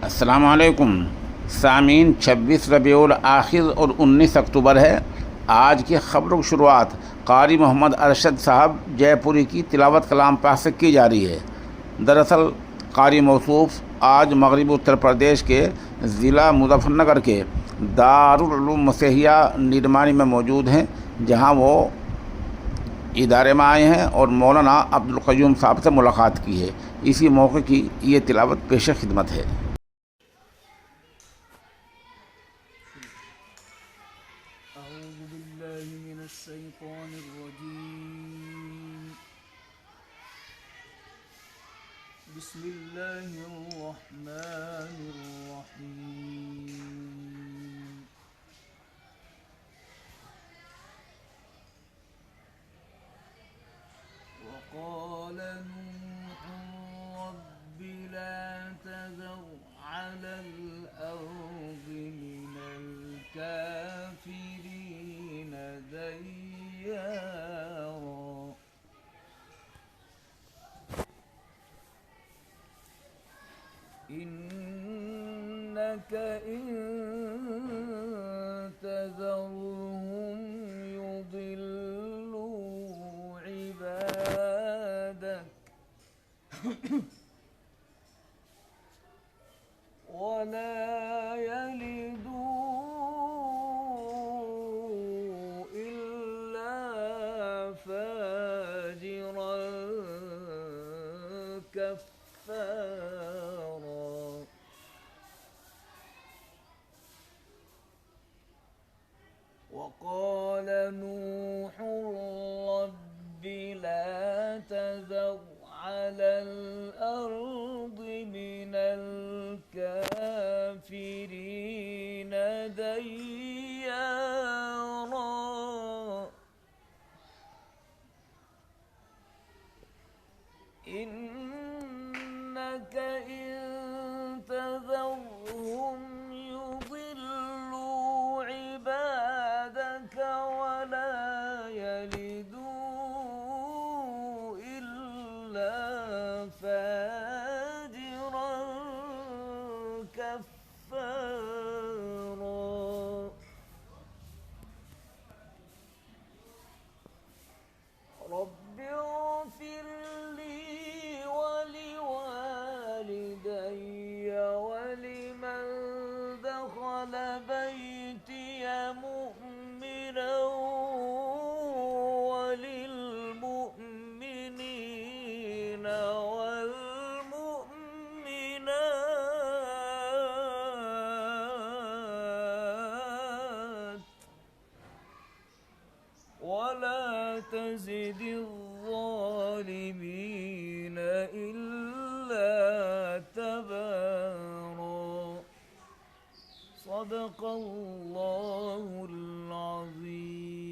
अस्सलामुअलैकुम सामीन। 26 रबीउल आखिर और 19 अक्टूबर है। आज की ख़बरों की शुरुआत कारी मोहम्मद अरशद साहब जयपुरी की तिलावत कलाम पाक से की जा रही है। दरअसल कारी मौसूफ़ आज मगरबी उत्तर प्रदेश के ज़िला मुज़फ़्फ़रनगर के दारुल उलूम मसीहिया निडमानी में मौजूद हैं, जहां वो इदारे में आए हैं और मौलाना अब्दुल क़य्यूम साहब से मुलाकात की है। इसी मौके की ये तिलावत पेश खिदमत है। أعوذ بالله من الشيطان الرجيم. بسم الله الرحمن الرحيم. وقال نوح رب لا تذر على الأرض من الكافرين ديارا إنك إن تذرهم يضلوا عبادك ولا يلدوا إلا فاجرا كفارا. وقال نوح رب لا تذر على الأرض من الكافرين ديارا إنك إن تذرهم يضلوا عبادك ولا يلدوا إلا فاجرا كفارا. رب اغفر لي ولوالدي ولمن دخل بيتي مؤمنا وللمؤمنين والمؤمنات ولا تزد الظالمين إلا تبارا. صدق الله العظيم.